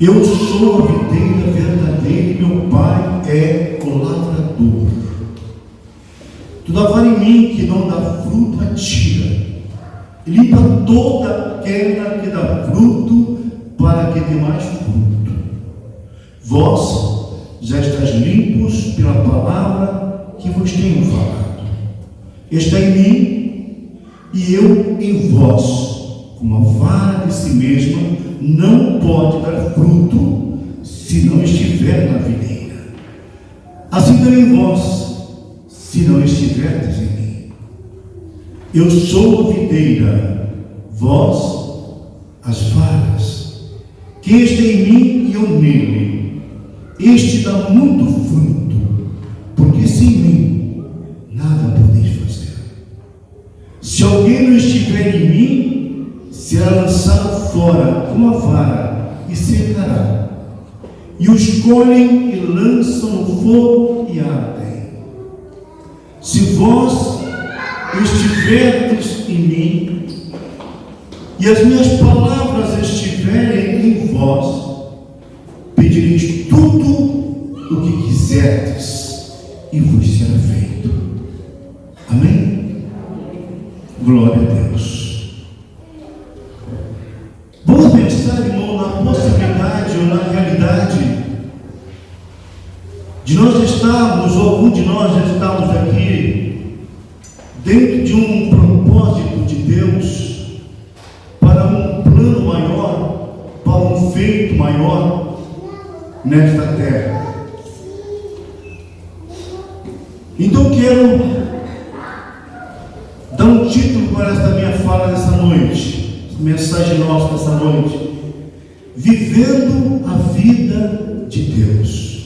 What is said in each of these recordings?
Eu sou a videira verdadeira e meu Pai é o lavrador. Toda vara em mim que não dá fruto, atira. E limpa toda aquela que dá fruto, para que dê mais fruto. Vós já estáis limpos pela palavra que vos tenho falado. Está em mim e eu em vós. Como a vara de si mesma não pode dar fruto se não estiver na videira. Assim também vós, se não estiverdes em mim. Eu sou a videira, vós as varas. Quem está em mim e eu nele, este dá muito fruto, porque sem mim nada podeis fazer. Se alguém não estiver em mim, será lançado fora como a vara e secará. E os colhem e lançam no fogo e ardem. Se vós estiverdes em mim e as minhas palavras estiverem em vós, pedireis tudo o que quiserdes e vos será feito. Amém? Glória a Deus. Vamos pensar, irmão, na possibilidade ou na realidade de nós estarmos, ou algum de nós já estamos aqui, dentro de um propósito de Deus, para um plano maior, para um feito maior nesta terra. Então quero dar um título para esta minha fala dessa noite. Mensagem nossa dessa noite: vivendo a vida de Deus.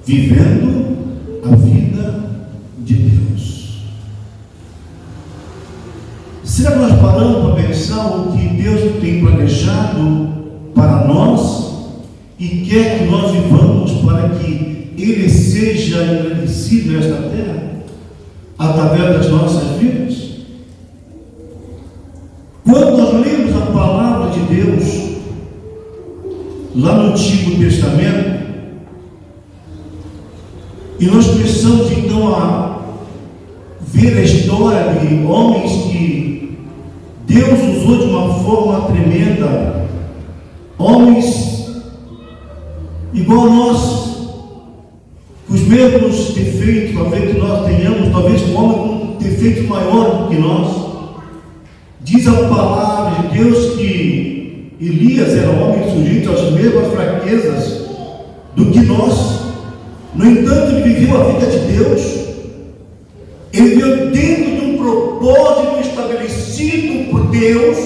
Vivendo a vida de Deus. Será que nós paramos para pensar o que Deus tem planejado para nós e quer que nós vivamos para que Ele seja engrandecido nesta terra através das nossas vidas? Quando nós lemos a palavra de Deus, lá no Antigo Testamento, e nós começamos então a ver a história de homens que Deus usou de uma forma tremenda, homens igual a nós, com os mesmos defeitos, talvez que nós tenhamos, talvez um homem com defeitos maiores do que nós. Diz a palavra de Deus que Elias era um homem sujeito às mesmas fraquezas do que nós. No entanto, ele viveu a vida de Deus. Ele viveu dentro de um propósito estabelecido por Deus,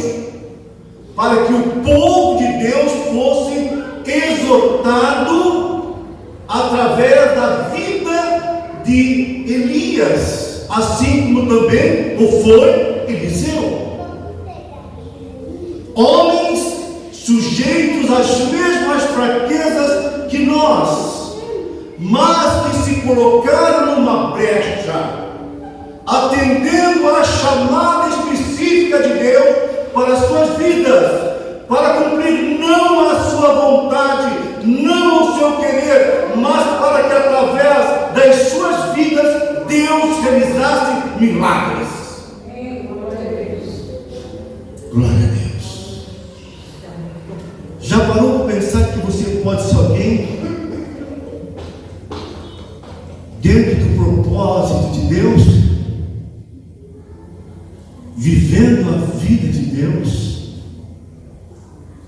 para que o povo de Deus fosse exortado através da vida de Elias, assim como também o foi Eliseu. Homens sujeitos às mesmas fraquezas que nós, mas que se colocaram numa brecha, atendendo à chamada específica de Deus para as suas vidas, para cumprir não a sua vontade, não o seu querer, mas para que através das suas vidas Deus realizasse milagres. Glória a Deus. Já parou para pensar que você pode ser alguém dentro do propósito de Deus, vivendo a vida de Deus,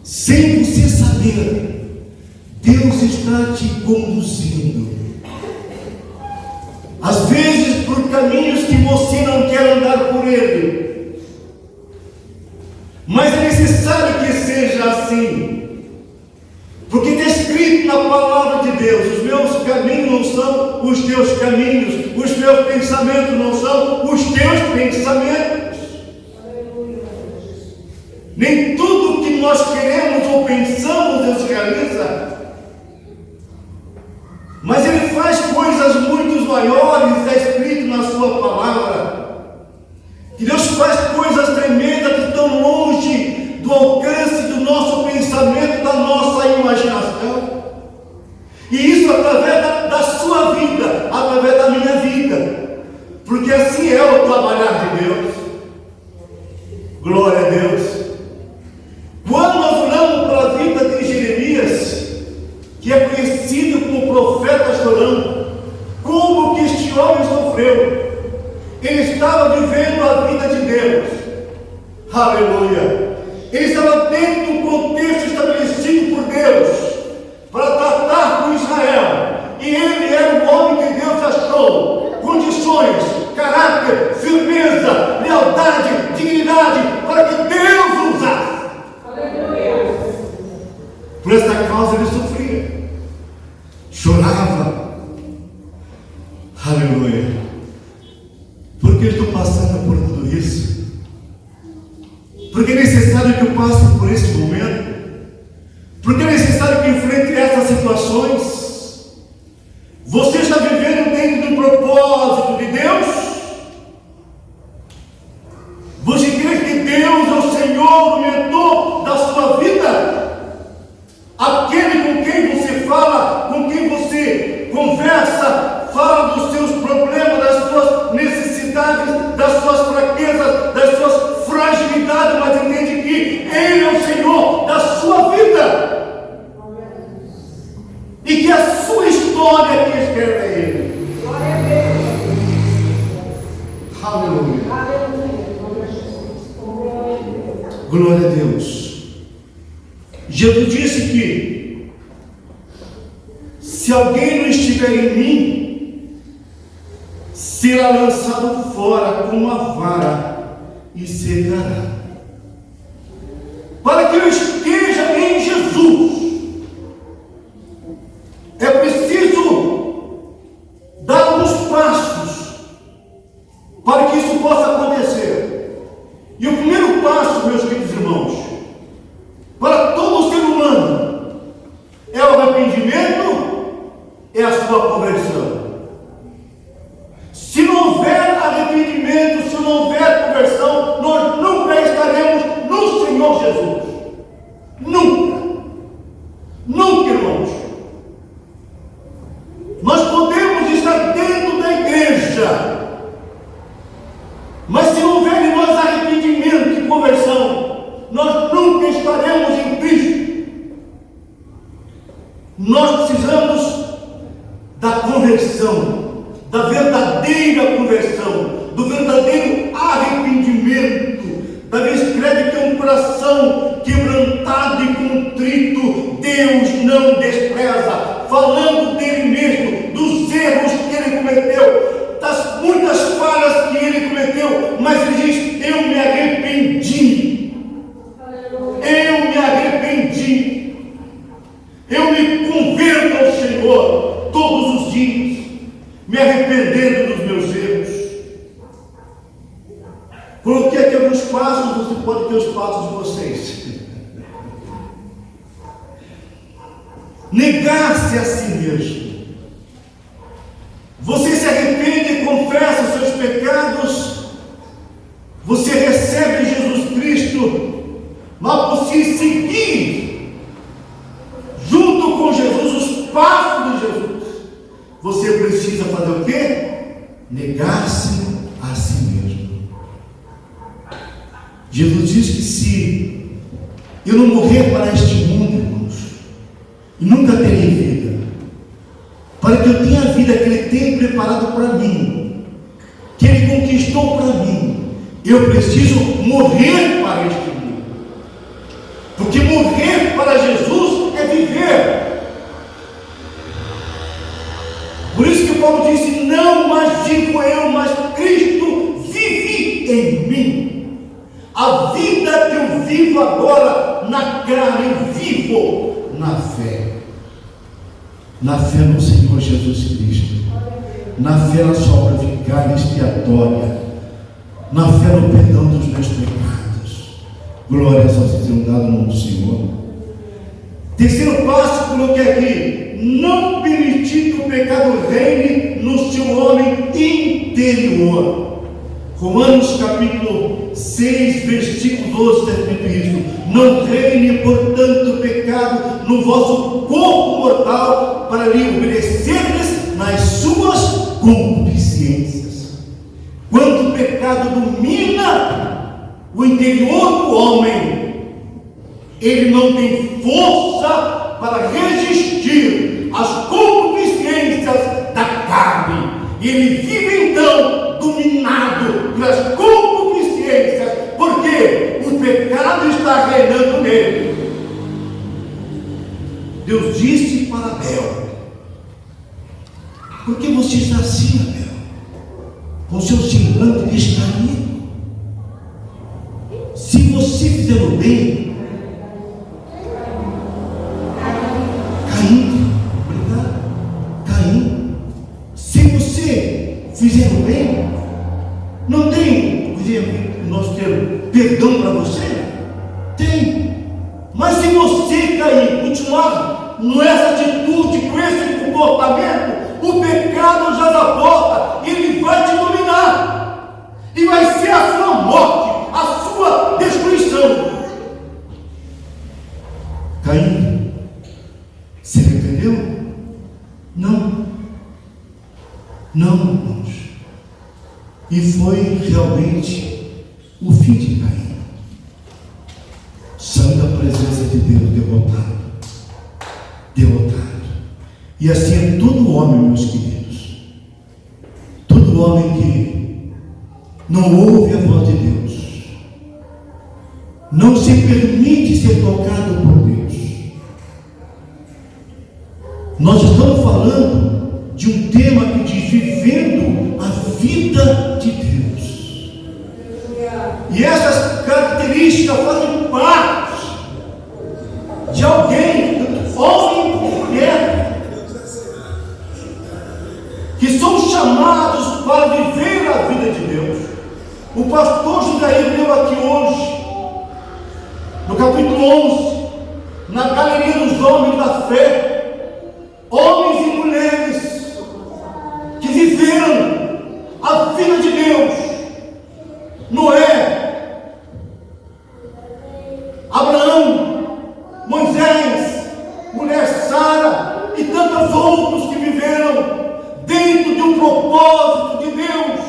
sem você saber? Deus está te conduzindo, às vezes por caminhos que você não quer andar por Ele, mas é necessário que seja assim, porque está escrito na palavra de Deus: os meus caminhos não são os teus caminhos, os meus pensamentos não são os teus pensamentos. Nem tudo que nós queremos ou pensamos Deus realiza, mas Ele faz coisas muito maiores. Está escrito na sua palavra que Deus faz coisas tremendas que estão longe do alcance do nosso pensamento, da nossa Glória a Deus. Quando nós olhamos para a vida de Jeremias, que é conhecido como profeta chorão, como que este homem sofreu. Ele estava vivendo a vida de Deus. Aleluia. Ele estava dentro de um contexto estabelecido por Deus para tratar com Israel. E ele era um homem que Deus achou condições, caráter, firmeza, lealdade, dignidade para que Deus usasse. Aleluia. Por esta causa ele sofria, chorava. Aleluia. Por que eu estou passando por tudo isso? Porque é necessário que eu passe por esse momento? Porque é necessário que eu enfrente essas situações? Você está vivendo dentro do propósito de Deus? Você crê que Deus é o Senhor, o mentor da sua vida? Aquele com quem você fala, com quem você conversa, fala dos seus problemas, das suas necessidades, das suas fraquezas, das suas fragilidades, mas entende que Ele é o Senhor da sua vida. E que a sua história que escreve é Ele. Glória a Deus. Aleluia. Glória a Deus. Jesus disse que se alguém não estiver em mim, será lançado fora com uma vara e secará. Para que eu esteja em Jesus, é preciso dar alguns passos para que isso possa acontecer. E o primeiro passo, meus queridos irmãos, para todo ser humano, é o arrependimento, é a sua conversão. Se não houver arrependimento, se não houver conversão, nós nunca estaremos no Senhor Jesus. Nunca. Nunca, irmãos. Nós podemos estar dentro da igreja, mas se não houver em nós arrependimento e conversão, nós nunca estaremos em Cristo. Nós precisamos da conversão, da verdadeira conversão, do verdadeiro arrependimento. Davi escreve que é um coração quebrantado e contrito, Deus não despreza, falando dele mesmo, dos erros que ele cometeu, das muitas falhas que ele cometeu, mas ele diz: eu me arrependi, eu me arrependi, eu me converto ao Senhor todos os dias, me arrependendo dos meus erros. Coloquei aqui alguns passos, você pode ter os passos de vocês. Negar-se a si mesmo. Você se arrepende e confessa os seus pecados. Você recebe Jesus Cristo, mas você seguir junto com Jesus os passos de Jesus. Você precisa fazer o quê? Negar-se a si mesmo. Jesus diz que se eu não morrer para este mundo, irmãos, nunca terei vida. Para que eu tenha a vida que Ele tem preparado para mim, que Ele conquistou para mim, eu preciso morrer para este mundo. Porque morrer para Jesus é viver. Por isso que Paulo disse: não mais vivo eu, mas Cristo vive em mim. A vida que eu vivo agora na carne, eu vivo na fé. Na fé no Senhor Jesus Cristo. Na fé na sua obra vicária expiatória. Na fé no perdão dos meus pecados. Glórias ao dado nome do Senhor. Terceiro passo, coloquei aqui: não permitir que o pecado reine no seu homem interior. Romanos capítulo 6, versículo 12, está escrito isso: não reine, portanto, o pecado no vosso corpo mortal, para lhe obedecerdes nas suas concupiscências. Quando o pecado domina o interior do homem, ele não tem força para resistir às concupiscências da carne. E ele vive então dominado pelas concupiscências, porque o pecado está reinando nele. Deus disse para Abel: por que você está assim, Abel? Com seu semblante descaído. Se você fizer o bem, Caim, obrigado, Caim, se você fizer o bem, não tem, nós temos perdão para você? Tem. Mas se você, Caim, continuar nessa atitude, com esse comportamento, o pecado já da porta, ele vai te dominar, e vai ser a sua morte, a sua destruição. Caim se arrependeu? Não, irmãos. E foi realmente o fim de Caim. Saiu da presença de Deus derrotado. E assim é todo homem, meus queridos. Todo homem que não ouve a voz de Deus, não se permite ser tocado por Deus. Nós estamos falando de um tema que diz vivendo a vida de Deus. E essas características fazem parte de alguém, homem ou mulher, que são chamados para viver a vida de Deus. O pastor José leu aqui hoje, no capítulo 11, na galeria dos homens da fé, homens e mulheres que viveram a vida de Deus. Noé, Abraão, Moisés, mulher Sara e tantos outros que viveram dentro de um propósito de Deus,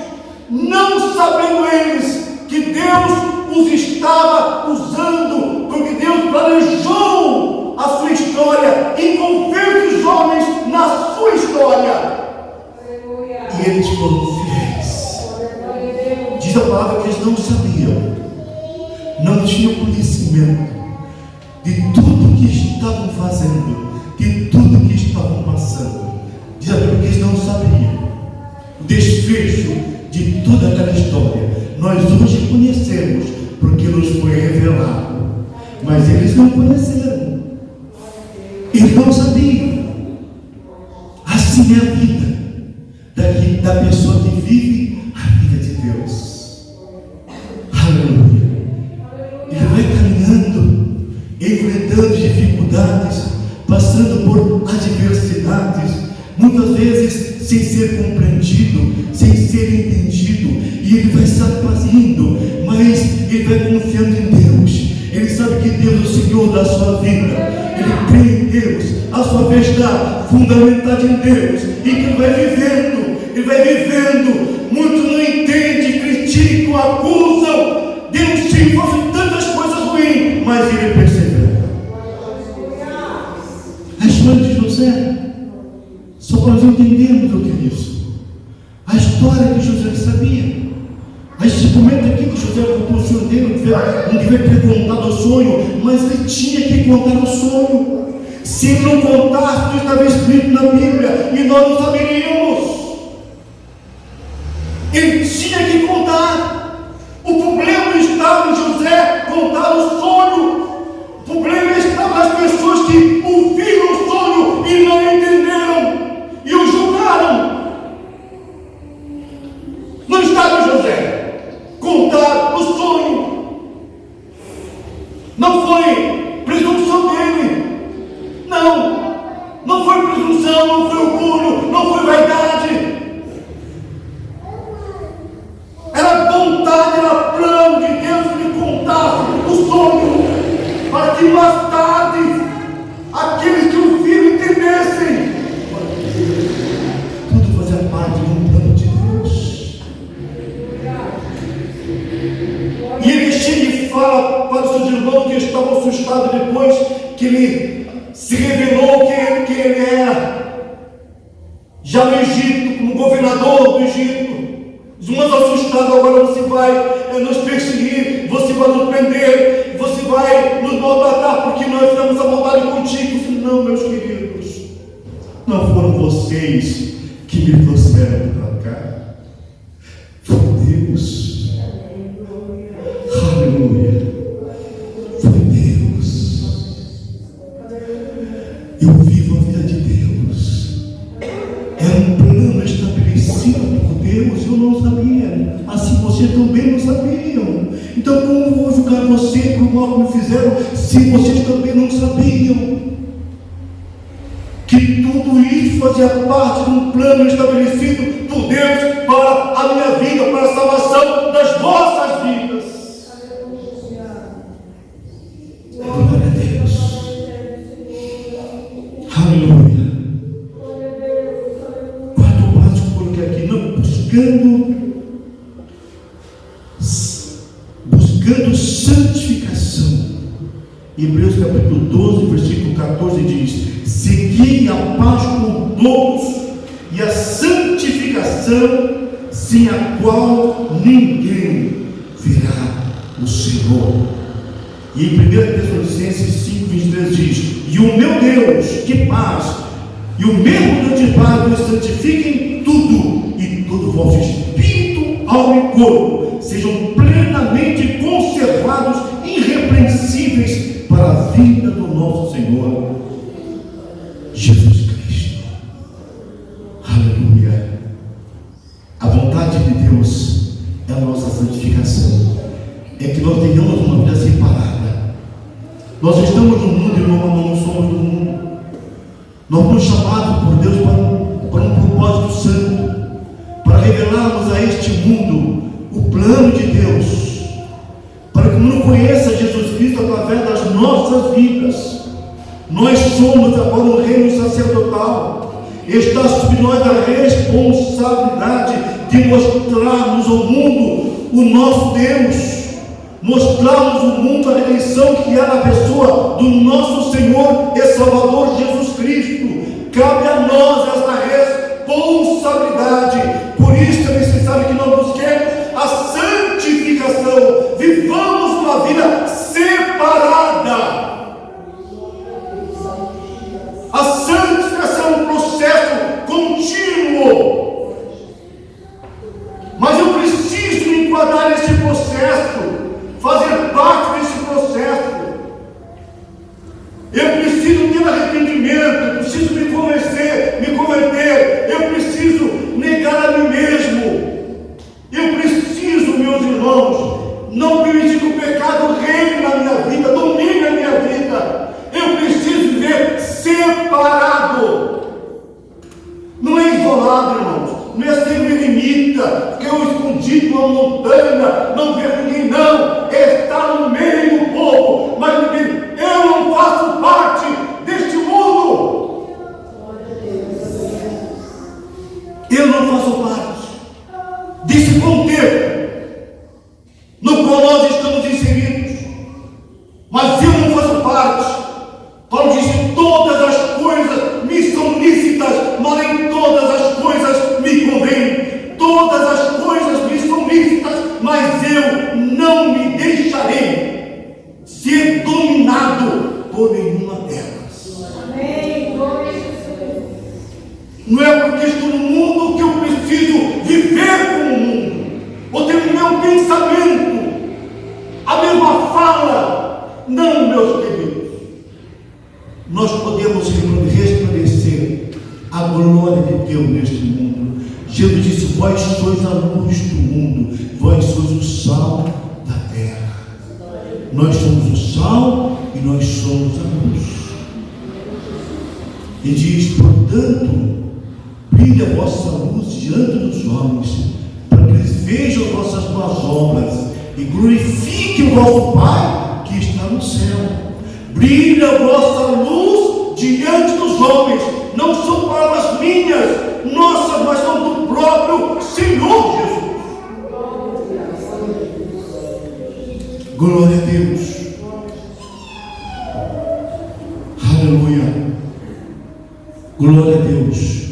não sabendo eles que Deus os estava usando, porque Deus planejou a sua história, envolveu os homens na sua história. E eles foram fiéis. Diz a palavra que eles não sabiam, não tinham conhecimento de tudo que estavam fazendo, de tudo que estavam passando. Diz a Bíblia que eles não sabiam o desfecho de toda aquela história. Nós hoje conhecemos porque nos foi revelado, mas eles não conheceram, eles não sabiam. Assim é a vida da pessoa que vive a vida de Deus. Aleluia. Ele vai caminhando, enfrentando dificuldades, passando por adversidades, muitas vezes sem ser compreendido, sem ser entendido, e ele vai se apazindo, mas ele vai confiando em Deus. Ele sabe que Deus é o Senhor da sua vida, ele crê em Deus, a sua fé está fundamentada em Deus, e que ele vai vivendo. Muitos não entendem, criticam, acusam, denunciam, fazem tantas coisas ruins, mas ele persevera. A história de José, só para nós entendermos o que é isso. A história que José sabia. A gente comenta aqui que José contou o sonho dele, não devia ter contado o sonho, mas ele tinha que contar o sonho. Se ele não contasse, não estava escrito na Bíblia, e nós não saberíamos. Ele tinha que contar. O problema não estava em José contar o sonho. O problema estava nas pessoas que ouviram o sonho e não entenderam e o julgaram. Não estava em José contar o sonho. Não foi presunção dele. Não foi presunção, não foi orgulho, não foi vaidade. Era vontade, era plano de Deus que lhe contasse o sonho, para que mais tarde aqueles que o viram entendessem. Tudo fazia parte de um plano de Deus. E ele tinha fala para os seus irmãos que estavam assustados depois que ele se revelou que ele era. Já no Egito, como governador do Egito, os irmãos assustados: agora você vai nos perseguir, você vai nos prender, você vai nos maltratar, porque nós fizemos a maldade contigo. Não, meus queridos, não foram vocês que me trouxeram para cá, foi Deus. Aleluia, foi Deus. Eu vivo a vida de Deus. É um plano estabelecido por Deus. Eu não sabia, assim vocês também não sabiam. Então como vou julgar você por mal que me fizeram, se vocês também não sabiam que tudo isso fazia parte de um plano estabelecido por Deus para a minha vida, para a salvação das vossas vidas? Glória a Deus. Aleluia. Quarto básico, porque aqui não buscando santificação. Hebreus capítulo 12, versículo 14 diz: segui a paz com todos e a santificação, sem a qual ninguém verá o Senhor. E em 1 Tessalonicenses 5, 23 diz: e o meu Deus de paz, e o mesmo Deus de paz nos santifique em tudo, e todo o vosso espírito, alma e corpo sejam plenamente conservados, irrepreensíveis, para a vida do nosso Senhor Jesus Cristo. Aleluia. A vontade de Deus é a nossa santificação, é que nós tenhamos uma vida separada. Nós estamos no mundo e não somos do mundo. Nós fomos chamados por Deus para um propósito santo, para revelarmos a este mundo o plano de Deus, para que o mundo conheça Jesus Cristo através das nossas vidas. Nós somos agora um reino sacerdotal. Está sobre nós a responsabilidade de mostrarmos ao mundo o nosso Deus, mostrarmos ao mundo a redenção que há na pessoa do nosso Senhor e Salvador Jesus Cristo. Cabe a nós essa responsabilidade. Por isso é necessário que nós busquemos a santificação, vivamos uma vida separada. A santificação é um processo contínuo, mas eu preciso me enquadrar nesse processo, fazer parte desse processo. Eu preciso ter arrependimento, eu preciso me converter, eu preciso negar a mim mesmo. Eu preciso, meus irmãos, não permitir que o pecado reine na minha vida, domine a minha vida. Eu preciso viver separado. Não é isolado, irmãos. Não é ser um eremita, que eu escondi numa montanha, não ver ninguém, não. É estar no meio do povo, mas eu não faço parte deste mundo. Eu não faço parte desse contexto no qual nós estamos inseridos, mas eu não faço parte. Paulo disse: todas as coisas me são lícitas, mas nem todas as coisas me convêm. Todas as coisas me são lícitas, mas eu não me deixarei ser dominado por nenhuma delas. Amém. Não é porque estou no mundo que eu preciso viver com o mundo, ou ter o meu pensamento, a mesma fala. Não, meus queridos. Nós podemos resplandecer a glória de Deus neste mundo. Jesus disse: vós sois a luz do mundo, vós sois o sal da terra. Nós somos o sal e nós somos a luz. E diz: portanto, brilhe a vossa luz diante dos homens, para que eles vejam vossas boas obras e glorifiquem o vosso Pai que está no céu. Brilhe a vossa luz diante dos homens. Não são palavras minhas, nossas, mas são do próprio Senhor Jesus. Glória a Deus. Aleluia. Glória a Deus.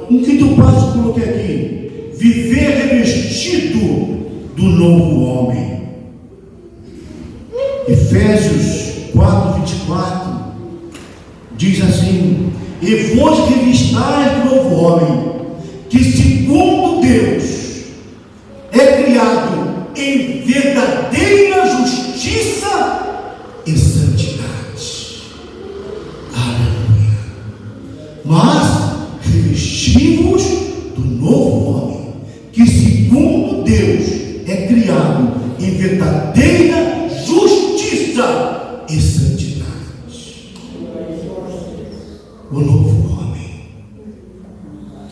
Um quinto passo que eu coloquei aqui: viver revestido do novo homem. Efésios 4:24 diz assim: e vos revistais do novo homem, que segundo Deus é criado em verdadeira justiça e santidade. Aleluia. Mas revestivos do novo homem, que segundo Deus é criado em verdadeira justiça e santidade. O novo homem.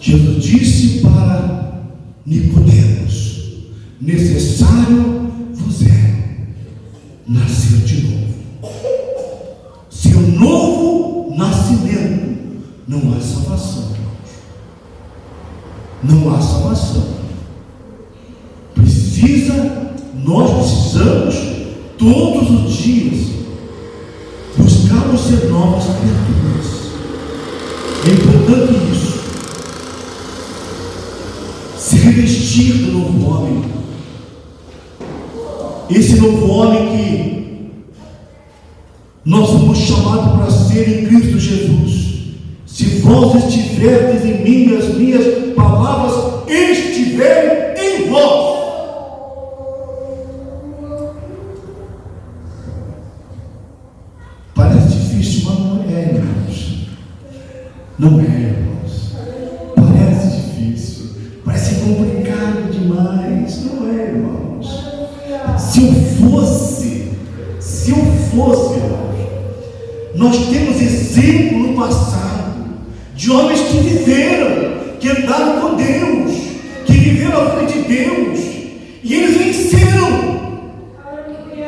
Jesus disse para Nicodemos: necessário vos é nascer de novo. Sem o novo nascimento não há salvação. Não há salvação. Nós precisamos todos os dias buscarmos ser novas criaturas. É importante isso. Se revestir do novo homem. Esse novo homem que nós fomos chamados para ser em Cristo Jesus. Se vós estiverdes em mim, as minhas palavras estiverem em vós. Parece difícil, mas não é, irmãos. Não é, irmãos. Parece difícil, parece complicado demais. Não é, irmãos. Se eu fosse, irmãos, nós temos exemplo no passado de homens que viveram, que andaram com Deus, que viveram a vida de Deus, e eles venceram.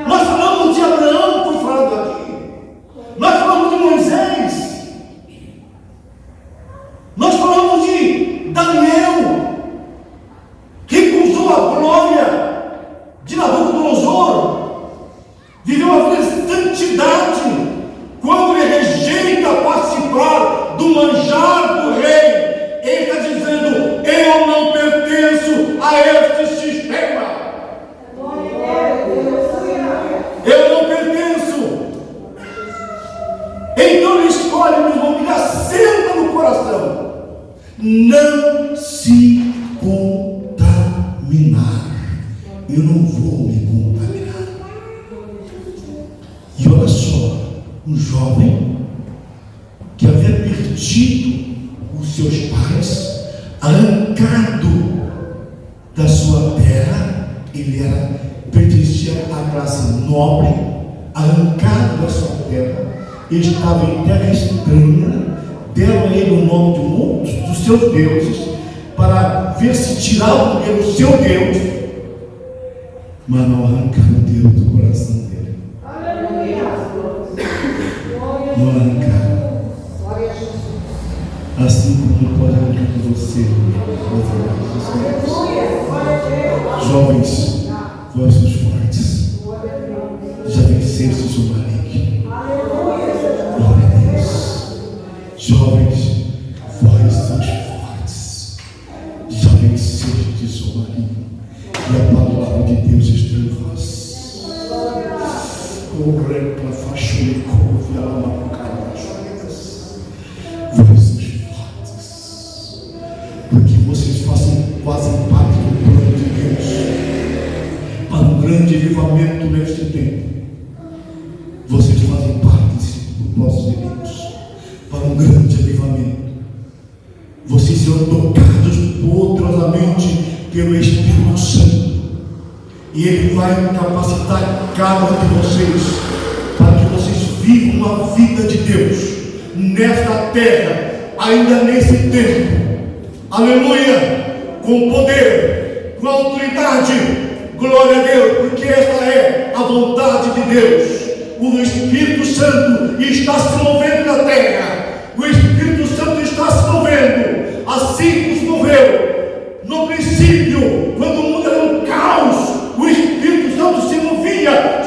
Nós falamos de Abraão, foi falado aqui. Nós falamos de Moisés. Nós falamos de Daniel, que recusou a glória de Nabucodonosor, viveu a vida de santidade. Quando ele rejeita participar do manjar do rei, ele está dizendo: eu não pertenço a este sistema. Eu não pertenço. Então ele escolhe, meu irmão, me assenta no coração: não se contaminar. Eu não vou me contaminar. E olha só, um jovem que havia perdido os seus pais, arrancado da sua terra, ele pertencia à classe nobre, arrancado da sua terra, ele estava em terra estranha, deram a ele o nome de um dos seus deuses, para ver se tiravam dele o seu Deus, mas não arrancaram Deus do coração dele. Não arrancaram. Assim como não pode arrancar de você. Jovens, vós sois fortes. Já venceste o seu maligno. Glória a Deus. Jovens, vós sois fortes. Já venceste o seu maligno. E a palavra de Deus está em vós. O rei para fachou couve a lama cara. Vós sois fortes, porque vocês fazem parte do plano de Deus para um grande avivamento neste tempo. Vocês fazem parte do nosso Deus para um grande avivamento. Vocês serão tocados poderosamente pelo Espírito Santo, e Ele vai capacitar cada um de vocês para que vocês vivam uma vida de Deus nesta terra, ainda nesse tempo. Aleluia! Com poder, com autoridade. Glória a Deus, porque esta é a vontade de Deus. O Espírito Santo está se movendo na terra. O Espírito Santo está se movendo, assim como se moveu no princípio, quando o mundo era um caos. O Espírito Santo se movia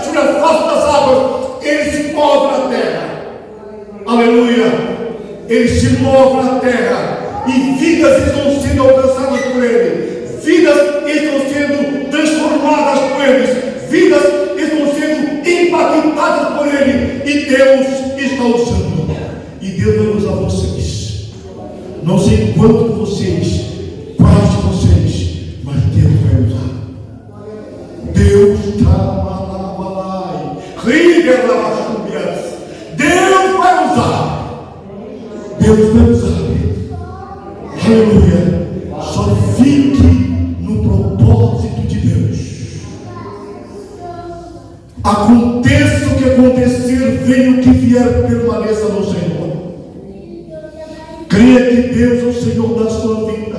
se move na terra e vidas estão sendo alcançadas por Ele, vidas estão sendo transformadas por Ele, vidas estão sendo impactadas por Ele, e Deus está usando, e Deus vai usar vocês. Não sei quantos de vocês, quais de vocês, mas Deus vai usar. Deus está Deus vai usar. Deus vai usar. Aleluia. Só fique no propósito de Deus. Aconteça o que acontecer, venha o que vier, permaneça no Senhor. Creia que Deus é o Senhor da sua vida.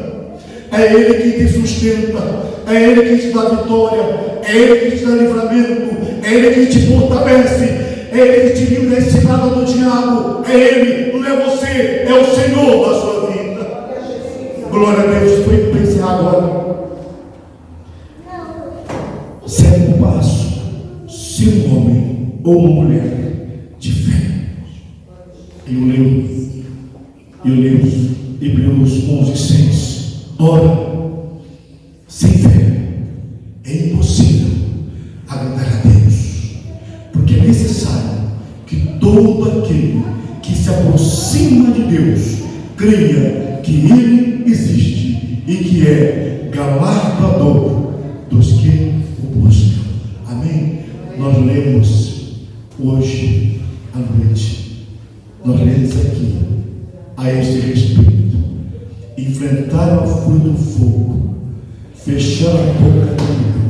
É Ele que te sustenta, é Ele que te dá vitória, é Ele que te dá livramento, é Ele que te fortalece, é Ele que te livra da cilada do diabo, é Ele, não é você, é o Senhor da sua vida. Glória a Deus. Estou indo pensar agora. Sétimo passo: ser um homem ou uma mulher de fé. Eu leio Hebreus 11:6. Ora, sem fé é impossível agradar a Deus, porque é necessário que todo aquele que se aproxima de Deus creia que Ele existe e que é galardoador dos que o buscam. Amém? Nós lemos hoje à noite, nós lemos aqui a este respeito: enfrentar o frio do fogo, fechar a boca do leão.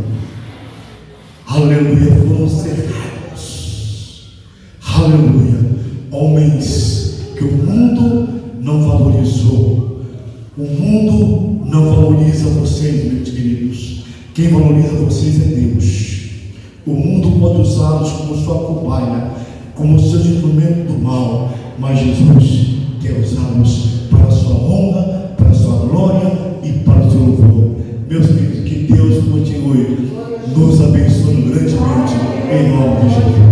Aleluia. Foram cerrados. Aleluia. Homens que o mundo não valorizou. O mundo não valoriza vocês, meus queridos. Quem valoriza vocês é Deus. O mundo pode usá-los como sua cobaia, como seus instrumentos do mal, mas Jesus quer usá-los para a sua honra, para a sua glória e para o seu louvor. Meus queridos, que Deus continue nos abençoando grandemente, em nome de Jesus.